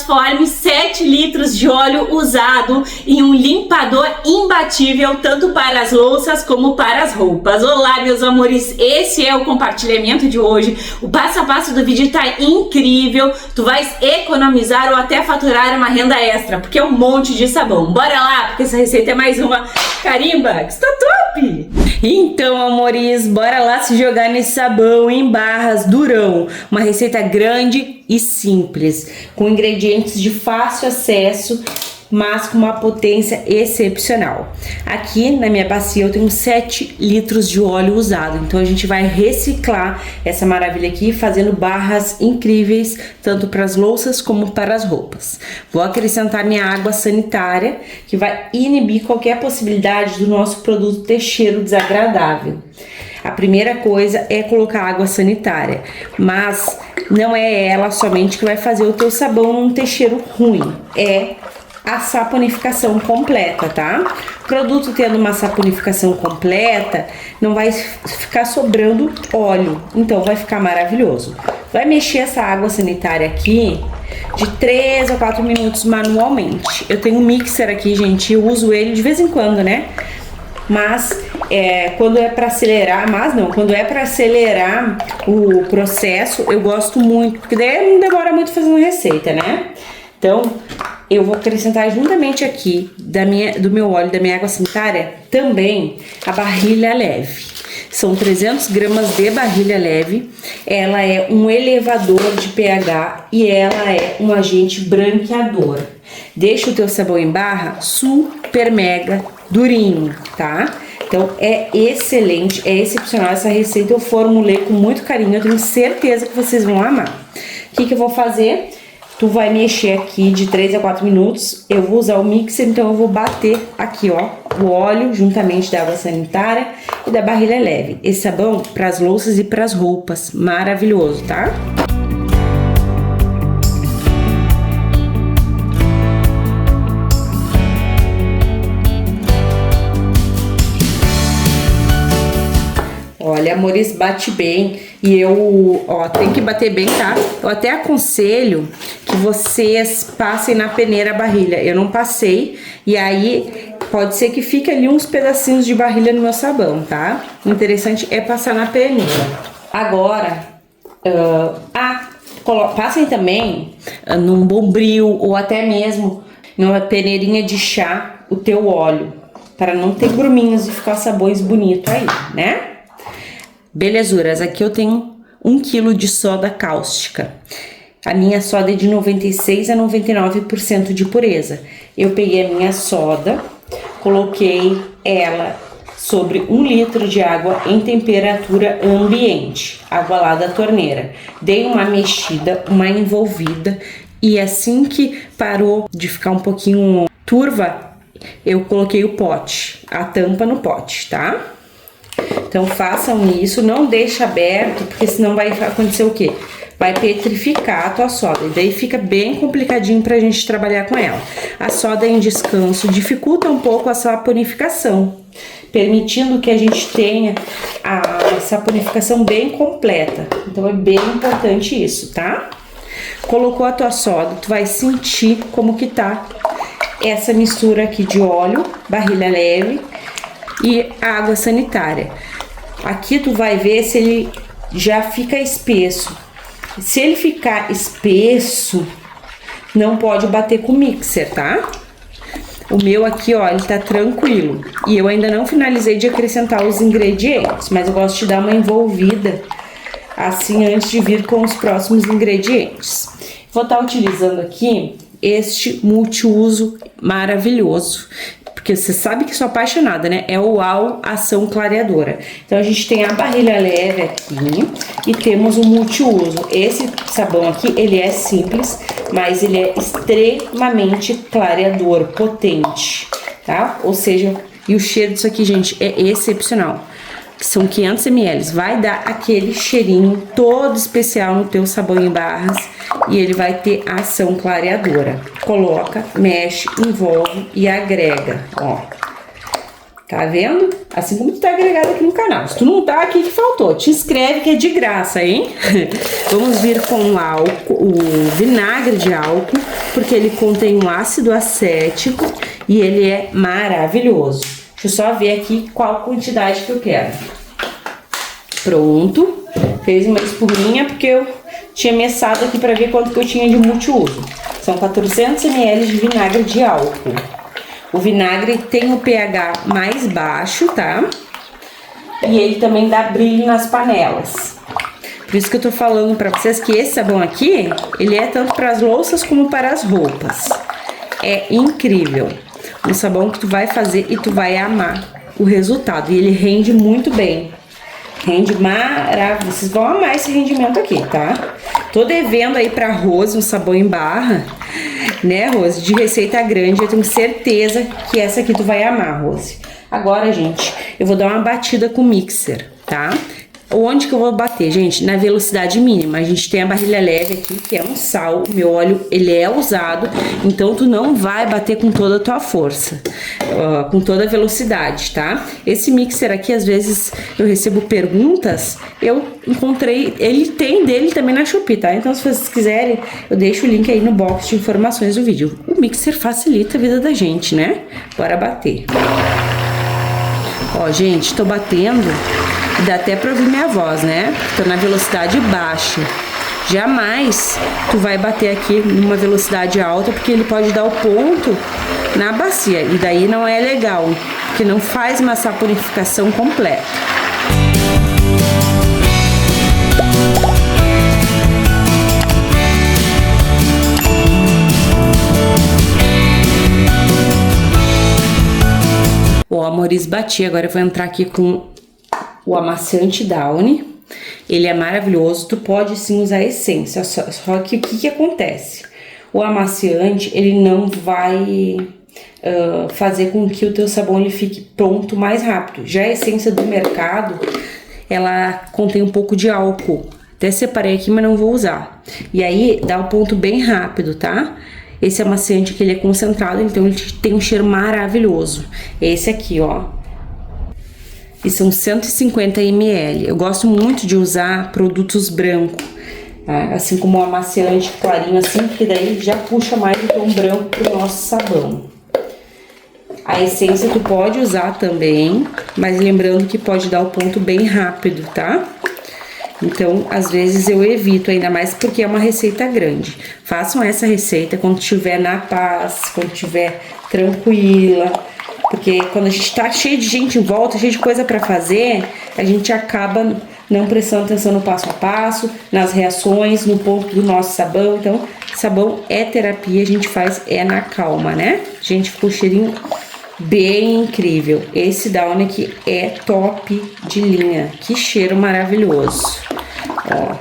transforme 7 litros de óleo usado em um limpador imbatível tanto para as louças como para as roupas. Olá, meus amores, esse é o compartilhamento de hoje. O passo a passo do vídeo tá incrível. Tu vais economizar ou até faturar uma renda extra, porque é um monte de sabão. Bora lá, porque essa receita é mais uma carimba que está top! Então, amores, bora lá se jogar nesse sabão em barras durão. Uma receita grande e simples, com ingredientes de fácil acesso, mas com uma potência excepcional. Aqui na minha bacia eu tenho 7 litros de óleo usado, então a gente vai reciclar essa maravilha aqui, fazendo barras incríveis, tanto para as louças como para as roupas. Vou acrescentar minha água sanitária, que vai inibir qualquer possibilidade do nosso produto ter cheiro desagradável. A primeira coisa é colocar água sanitária, mas não é ela somente que vai fazer o teu sabão não ter cheiro ruim, é a saponificação completa, tá? Produto tendo uma saponificação completa, não vai ficar sobrando óleo, então vai ficar maravilhoso. Vai mexer essa água sanitária aqui de 3 a 4 minutos manualmente. Eu tenho um mixer aqui, gente, eu uso ele de vez em quando, né? Mas quando é para acelerar, quando é para acelerar o processo, eu gosto muito, porque daí não demora muito fazendo receita, né? Então, eu vou acrescentar juntamente aqui do meu óleo, da minha água sanitária, também a barrilha leve. São 300 gramas de barrilha leve. Ela é um elevador de pH e ela é um agente branqueador. Deixa o teu sabão em barra super mega durinho, tá? Então é excelente, é excepcional essa receita. Eu formulei com muito carinho, eu tenho certeza que vocês vão amar. O que eu vou fazer? Tu vai mexer aqui de 3 a 4 minutos. Eu vou usar o mixer, então eu vou bater aqui, ó, o óleo juntamente da água sanitária e da barrilha leve. Esse sabão para as louças e para as roupas, maravilhoso, tá? Olha, amores, bate bem e tem que bater bem, tá? Eu até aconselho que vocês passem na peneira a barrilha. Eu não passei e aí pode ser que fique ali uns pedacinhos de barrilha no meu sabão, tá? O interessante é passar na peneira. Agora, passem também num bombril ou até mesmo numa peneirinha de chá o teu óleo, para não ter gruminhos e ficar sabões bonitos aí, né? Belezuras, aqui eu tenho 1 kg de soda cáustica. A minha soda é de 96 a 99% de pureza. Eu peguei a minha soda, coloquei ela sobre 1 litro de água em temperatura ambiente, água lá da torneira. Dei uma mexida, uma envolvida e assim que parou de ficar um pouquinho turva, eu coloquei o pote, a tampa no pote, tá? Então façam isso, não deixa aberto, porque senão vai acontecer o quê? Vai petrificar a tua soda, e daí fica bem complicadinho pra gente trabalhar com ela. A soda em descanso dificulta um pouco a saponificação, permitindo que a gente tenha a saponificação bem completa. Então é bem importante isso, tá? Colocou a tua soda, tu vai sentir como que tá essa mistura aqui de óleo, barrilha leve e água sanitária. Aqui tu vai ver se ele já fica espesso. Se ele ficar espesso, não pode bater com o mixer, tá? O meu aqui, ó, ele tá tranquilo. E eu ainda não finalizei de acrescentar os ingredientes, mas eu gosto de dar uma envolvida assim antes de vir com os próximos ingredientes. Vou estar utilizando aqui este multiuso maravilhoso, porque você sabe que sou apaixonada, né? É o UAU Ação Clareadora. Então a gente tem a barrilha leve aqui e temos o multiuso. Esse sabão aqui, ele é simples, mas ele é extremamente clareador, potente, tá? Ou seja, e o cheiro disso aqui, gente, é excepcional. São 500 ml, vai dar aquele cheirinho todo especial no teu sabão em barras e ele vai ter ação clareadora. Coloca, mexe, envolve e agrega, ó. Tá vendo? Assim como tu tá agregado aqui no canal. Se tu não tá, aqui que faltou. Te inscreve que é de graça, hein? Vamos vir com o álcool, o vinagre de álcool. porque ele contém um ácido acético e ele é maravilhoso. Deixa eu só ver aqui qual quantidade que eu quero. Pronto. Fez uma espuminha porque eu tinha meçado aqui para ver quanto que eu tinha de multiuso. São 400 ml de vinagre de álcool. O vinagre tem o pH mais baixo, tá? E ele também dá brilho nas panelas. Por isso que eu tô falando pra vocês que esse sabão aqui, ele é tanto para as louças como para as roupas. É incrível. Um sabão que tu vai fazer e tu vai amar o resultado. E ele rende muito bem. Rende maravilhoso. Vocês vão amar esse rendimento aqui, tá? Tô devendo aí pra Rose um sabão em barra, né, Rose? De receita grande. Eu tenho certeza que essa aqui tu vai amar, Rose. Agora, gente, eu vou dar uma batida com o mixer, tá? Onde que eu vou bater, gente? Na velocidade mínima. A gente tem a barrilha leve aqui, que é um sal. O meu óleo, ele é usado, então tu não vai bater com toda a tua força, com toda a velocidade, tá? Esse mixer aqui, às vezes, eu recebo perguntas, eu encontrei, ele tem dele também na Shopee, tá? Então, se vocês quiserem, eu deixo o link aí no box de informações do vídeo. O mixer facilita a vida da gente, né? Bora bater. Ó, gente, tô batendo. Dá até pra ouvir minha voz, né? Tô na velocidade baixa. Jamais tu vai bater aqui numa velocidade alta, porque ele pode dar o ponto na bacia. E daí não é legal, porque não faz uma saponificação completa. Ó, amores, bati. Agora eu vou entrar aqui com o amaciante Downy. Ele é maravilhoso, tu pode sim usar essência, só que o que acontece? O amaciante, ele não vai fazer com que o teu sabão ele fique pronto mais rápido. Já a essência do mercado, ela contém um pouco de álcool. Até separei aqui, mas não vou usar. E aí, dá o ponto bem rápido, tá? Esse amaciante aqui, ele é concentrado, então ele tem um cheiro maravilhoso. Esse aqui, ó. E são 150 ml. Eu gosto muito de usar produtos brancos, tá? Assim como o amaciante clarinho assim, porque daí já puxa mais o tom branco pro nosso sabão. A essência tu pode usar também, mas lembrando que pode dar o ponto bem rápido, tá? Então, às vezes eu evito, ainda mais porque é uma receita grande. Façam essa receita quando estiver na paz, quando estiver tranquila. Porque quando a gente tá cheio de gente em volta, cheio de coisa pra fazer, a gente acaba não prestando atenção no passo a passo, nas reações, no ponto do nosso sabão. Então, sabão é terapia, a gente faz na calma, né? Gente, ficou um cheirinho bem incrível. Esse Downy aqui é top de linha. Que cheiro maravilhoso. Ó.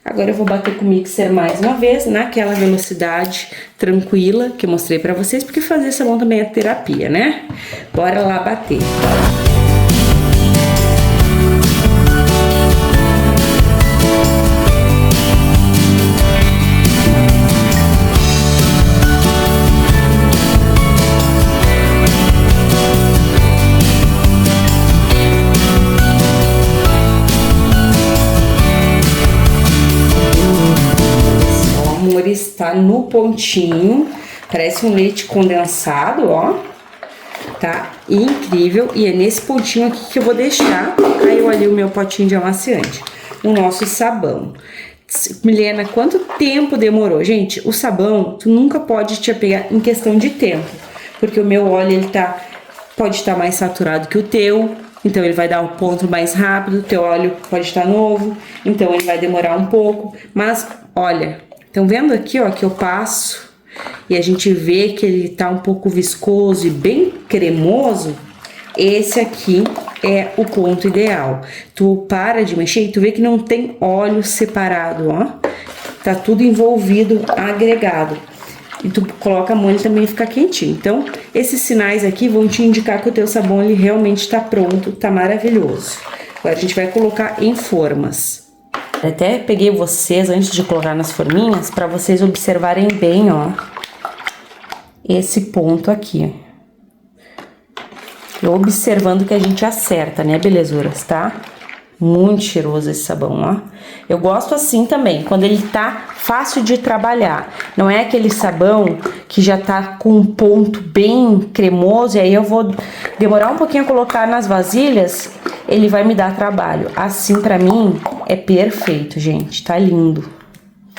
Agora eu vou bater com o mixer mais uma vez, naquela velocidade tranquila que eu mostrei pra vocês, porque fazer sabão também é terapia, né? Bora lá bater. Está no pontinho, parece um leite condensado, ó, tá incrível. E é nesse pontinho aqui que eu vou deixar, aí eu ali o meu potinho de amaciante, o nosso sabão. Milena, quanto tempo demorou? Gente, o sabão, tu nunca pode te apegar em questão de tempo, porque o meu óleo, ele pode estar mais saturado que o teu, então ele vai dar o ponto mais rápido, o teu óleo pode estar novo, então ele vai demorar um pouco, mas olha... Estão vendo aqui, ó, que eu passo e a gente vê que ele tá um pouco viscoso e bem cremoso? Esse aqui é o ponto ideal. Tu para de mexer e tu vê que não tem óleo separado, ó. Tá tudo envolvido, agregado. E tu coloca a mão, ele também fica quentinho. Então, esses sinais aqui vão te indicar que o teu sabão, ele realmente tá pronto, tá maravilhoso. Agora a gente vai colocar em formas. Até peguei vocês antes de colocar nas forminhas para vocês observarem bem, ó, esse ponto aqui. Eu observando que a gente acerta, né, belezuras, tá? Muito cheiroso esse sabão, ó. Eu gosto assim também, quando ele tá fácil de trabalhar. Não é aquele sabão que já tá com um ponto bem cremoso e aí eu vou demorar um pouquinho a colocar nas vasilhas, ele vai me dar trabalho. Assim, pra mim, é perfeito, gente. Tá lindo.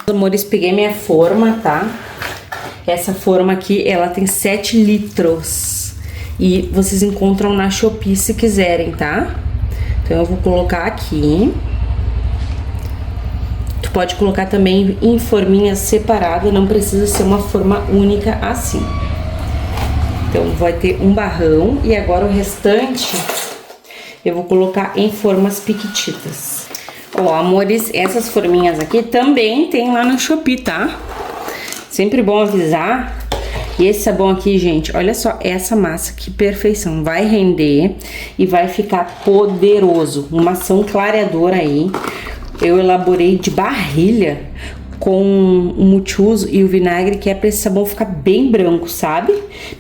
Amores, peguei minha forma, tá? Essa forma aqui, ela tem 7 litros. E vocês encontram na Shopee se quiserem, tá? Então, eu vou colocar aqui. Tu pode colocar também em forminha separada, não precisa ser uma forma única assim. Então, vai ter um barrão e agora o restante eu vou colocar em formas piquititas. Ó, amores, essas forminhas aqui também tem lá no Shopee, tá? Sempre bom avisar. E esse sabão aqui, gente, olha só essa massa, que perfeição. Vai render e vai ficar poderoso. Uma ação clareadora aí. Eu elaborei de barrilha com o multiuso e o vinagre, que é pra esse sabão ficar bem branco, sabe?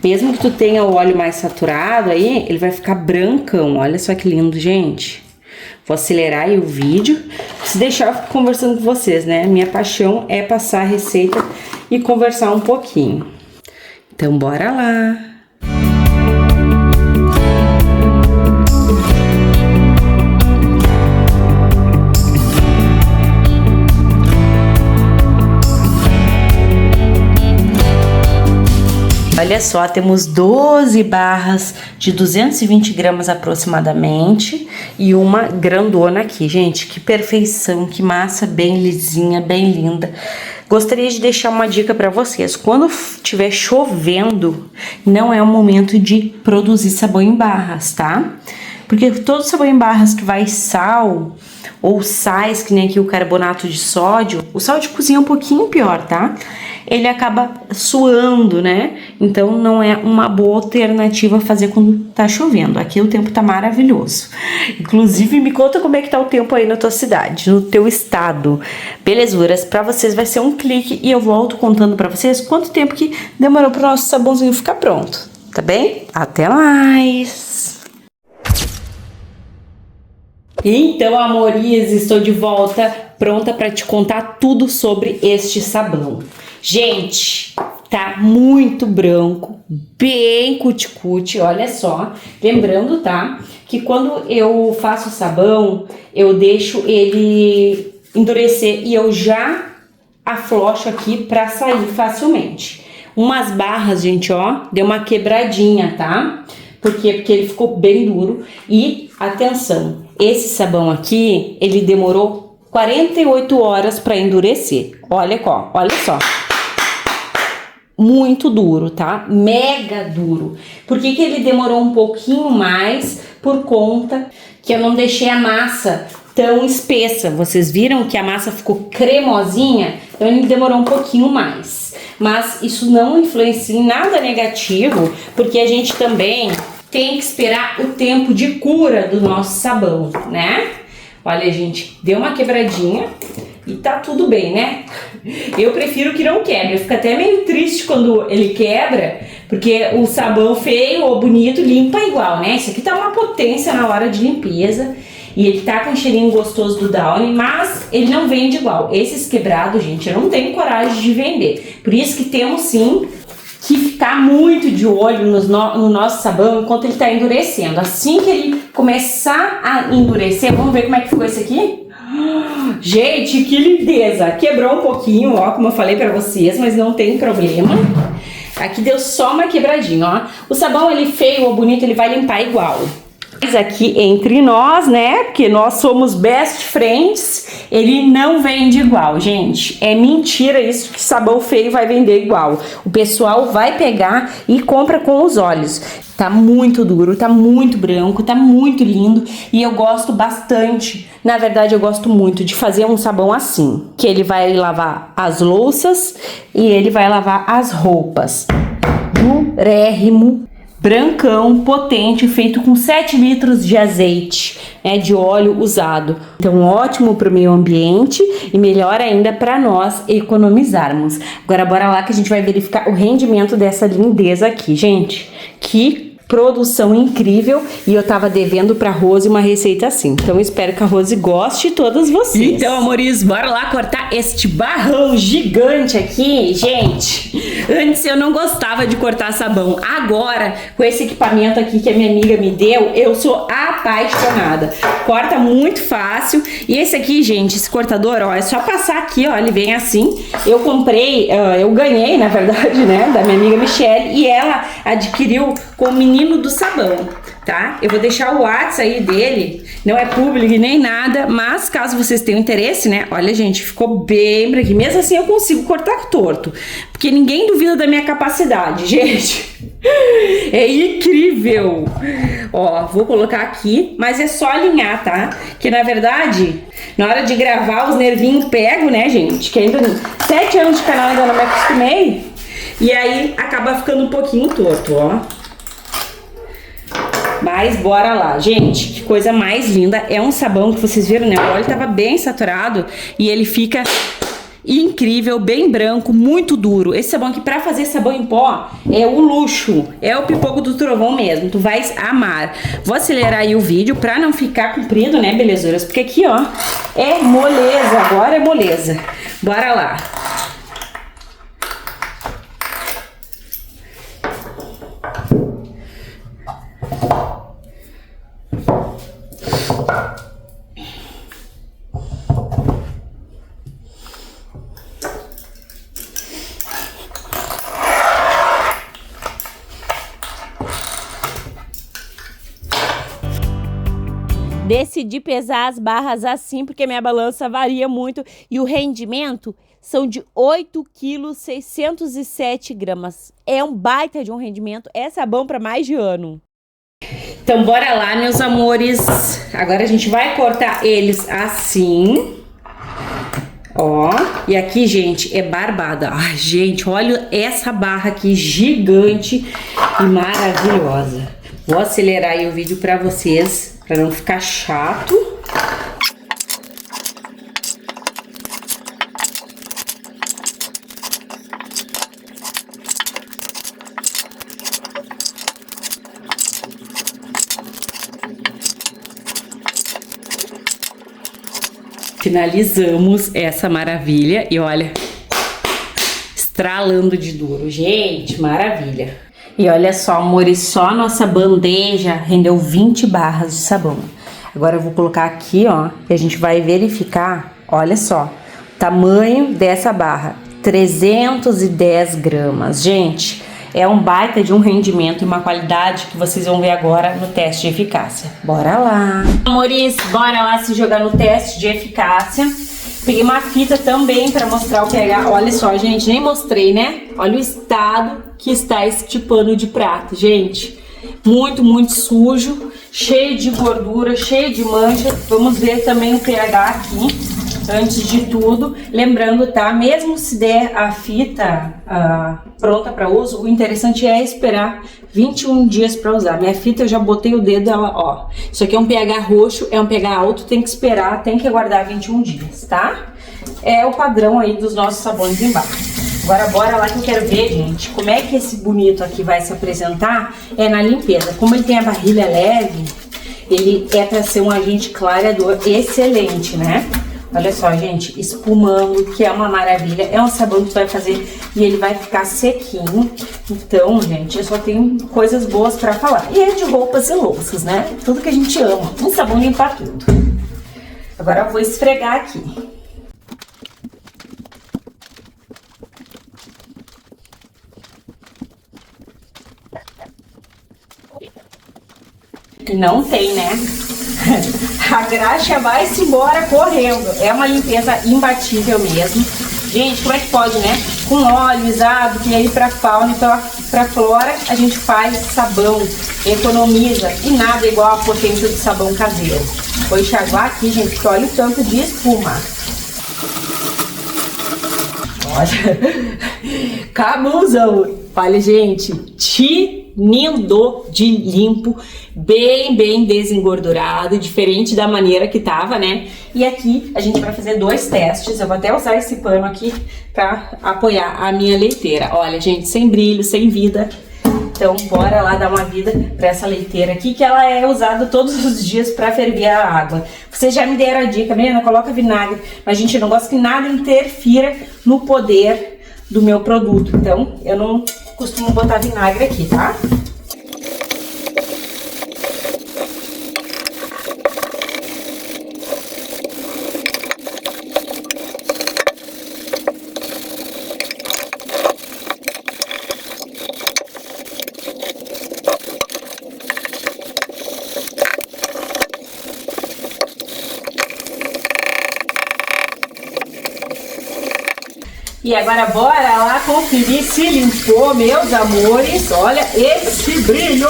Mesmo que tu tenha o óleo mais saturado aí, ele vai ficar brancão. Olha só que lindo, gente. Vou acelerar aí o vídeo. Se deixar, eu fico conversando com vocês, né? Minha paixão é passar a receita e conversar um pouquinho. Então, bora lá! Olha só, temos 12 barras de 220 gramas aproximadamente e uma grandona aqui, gente. Que perfeição, que massa bem lisinha, bem linda. Gostaria de deixar uma dica para vocês. Quando estiver chovendo, não é o momento de produzir sabão em barras, tá? Porque todo sabão em barras que vai sal ou sais, que nem aqui o carbonato de sódio, o sal de cozinha é um pouquinho pior, tá? Ele acaba suando, né? Então não é uma boa alternativa fazer quando tá chovendo. Aqui o tempo tá maravilhoso. Inclusive, me conta como é que tá o tempo aí na tua cidade, no teu estado. Belezuras, pra vocês vai ser um clique e eu volto contando pra vocês quanto tempo que demorou pro nosso sabãozinho ficar pronto. Tá bem? Até mais! Então, amores, estou de volta, pronta para te contar tudo sobre este sabão. Gente, tá muito branco, bem cuticute, olha só. Lembrando, tá, que quando eu faço o sabão, eu deixo ele endurecer e eu já aflocho aqui para sair facilmente. Umas barras, gente, ó, deu uma quebradinha, tá? Por quê? Porque ele ficou bem duro. E, atenção, esse sabão aqui, ele demorou 48 horas para endurecer. Olha só. Muito duro, tá? Mega duro. Por que que ele demorou um pouquinho mais? Por conta que eu não deixei a massa tão espessa. Vocês viram que a massa ficou cremosinha? Então ele demorou um pouquinho mais. Mas isso não influencia em nada negativo, porque a gente também tem que esperar o tempo de cura do nosso sabão, né? Olha, gente, deu uma quebradinha e tá tudo bem, né? Eu prefiro que não quebre. Eu fico até meio triste quando ele quebra, porque o sabão feio ou bonito limpa igual, né? Isso aqui tá uma potência na hora de limpeza. E ele tá com um cheirinho gostoso do Downy, mas ele não vende igual. Esses quebrados, gente, eu não tenho coragem de vender. Por isso que temos sim que ficar muito de olho no nosso sabão enquanto ele tá endurecendo. Assim que ele começar a endurecer, vamos ver como é que ficou esse aqui? Gente, que lindeza! Quebrou um pouquinho, ó, como eu falei pra vocês, mas não tem problema. Aqui deu só uma quebradinha, ó. O sabão, ele feio ou bonito, ele vai limpar igual. Mas aqui entre nós, né, porque nós somos best friends, ele não vende igual, gente. É mentira isso que sabão feio vai vender igual. O pessoal vai pegar e compra com os olhos. Tá muito duro, tá muito branco, tá muito lindo e eu gosto bastante. Na verdade, eu gosto muito de fazer um sabão assim, que ele vai lavar as louças e ele vai lavar as roupas. Durérrimo, brancão, potente, feito com 7 litros de azeite, né, de óleo usado. Então, ótimo para o meio ambiente e melhor ainda para nós economizarmos. Agora, bora lá que a gente vai verificar o rendimento dessa lindeza aqui, gente. Que produção incrível e eu tava devendo pra Rose uma receita assim. Então eu espero que a Rose goste e todas vocês. Então, amores, bora lá cortar este barrão gigante aqui, gente. Antes eu não gostava de cortar sabão. Agora, com esse equipamento aqui que a minha amiga me deu, eu sou apaixonada. Corta muito fácil. E esse aqui, gente, esse cortador, ó, é só passar aqui, ó, ele vem assim. Eu comprei, eu ganhei, na verdade, né, da minha amiga Michelle, e ela adquiriu com o menino do sabão, tá? Eu vou deixar o WhatsApp aí dele, não é público nem nada, mas caso vocês tenham interesse, né? Olha, gente, ficou bem branquinho. Mesmo assim eu consigo cortar torto, porque ninguém duvida da minha capacidade, gente. É incrível. Ó, vou colocar aqui, mas é só alinhar, tá? Que na verdade, na hora de gravar, os nervinhos pegam, né, gente? Que ainda 7 anos de canal ainda não me acostumei. E aí acaba ficando um pouquinho torto, ó. Mas bora lá, gente, que coisa mais linda. É um sabão que vocês viram, né? O óleo tava bem saturado e ele fica incrível, bem branco, muito duro. Esse sabão aqui, pra fazer sabão em pó, é o luxo. É o pipoco do trovão mesmo. Tu vais amar. Vou acelerar aí o vídeo pra não ficar comprido, né, belezuras? Porque aqui, ó, é moleza. Agora é moleza. Bora lá. Decidi pesar as barras assim porque minha balança varia muito e o rendimento são de 8,607 kg. É um baita de um rendimento, é sabão para mais de ano. Então bora lá, meus amores. Agora a gente vai cortar eles assim. Ó, e aqui, gente, é barbada. Ai, gente, olha essa barra aqui gigante e maravilhosa. Vou acelerar aí o vídeo pra vocês, pra não ficar chato. Finalizamos essa maravilha e olha, estralando de duro. Gente, maravilha. E olha só, amores, só a nossa bandeja rendeu 20 barras de sabão. Agora eu vou colocar aqui, ó, e a gente vai verificar, olha só, tamanho dessa barra, 310 gramas. Gente, é um baita de um rendimento e uma qualidade que vocês vão ver agora no teste de eficácia. Bora lá! Amores, bora lá se jogar no teste de eficácia. Peguei uma fita também para mostrar o pH. Olha só, gente, nem mostrei, né? Olha o estado que está este pano de prata, gente. Muito, muito sujo, cheio de gordura, cheio de mancha. Vamos ver também o pH aqui, antes de tudo. Lembrando, tá? Mesmo se der a fita pronta para uso, o interessante é esperar 21 dias para usar. Minha fita eu já botei o dedo, ela, ó. Isso aqui é um pH roxo, é um pH alto, tem que esperar, tem que aguardar 21 dias, tá? É o padrão aí dos nossos sabões embaixo. Agora bora lá que eu quero ver, gente, como é que esse bonito aqui vai se apresentar é na limpeza. Como ele tem a barrilha leve, ele é para ser um agente clareador excelente, né? Olha só, gente, espumando, que é uma maravilha. É um sabão que tu vai fazer e ele vai ficar sequinho. Então, gente, eu só tenho coisas boas pra falar. E é de roupas e louças, né? Tudo que a gente ama. Um sabão limpa tudo. Agora eu vou esfregar aqui. E não tem, né? A graxa vai-se embora correndo. É uma limpeza imbatível mesmo. Gente, como é que pode, né? Com óleo usado, que aí pra fauna e pra flora, a gente faz sabão, economiza. E nada igual a potência do sabão caseiro. Vou enxaguar aqui, gente, porque olha o tanto de espuma. Olha. Cabuzão. Olha, gente, tinindo de limpo, bem desengordurado, diferente da maneira que tava, né? E aqui a gente vai fazer 2 testes. Eu vou até usar esse pano aqui pra apoiar a minha leiteira. Olha, gente, sem brilho, sem vida. Então, bora lá dar uma vida para essa leiteira aqui, que ela é usada todos os dias para ferver a água. Vocês já me deram a dica, menina, coloca vinagre, mas a gente não gosta que nada interfira no poder do meu produto. Então, eu não costumo botar vinagre aqui, tá? E agora bora lá conferir se limpou, meus amores. Olha esse brilho!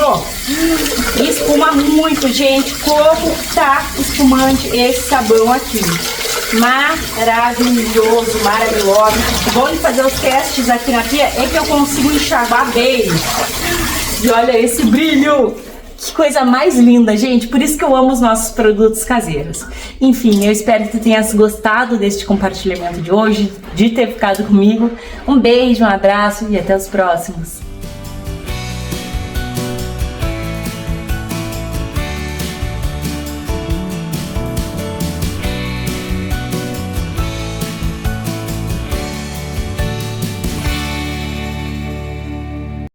Espuma muito, gente. Como tá espumante esse sabão aqui. Maravilhoso, maravilhoso. O bom de fazer os testes aqui na pia é que eu consigo enxaguar bem. E olha esse brilho! Que coisa mais linda, gente. Por isso que eu amo os nossos produtos caseiros. Enfim, eu espero que tu tenhas gostado deste compartilhamento de hoje, de ter ficado comigo. Um beijo, um abraço e até os próximos.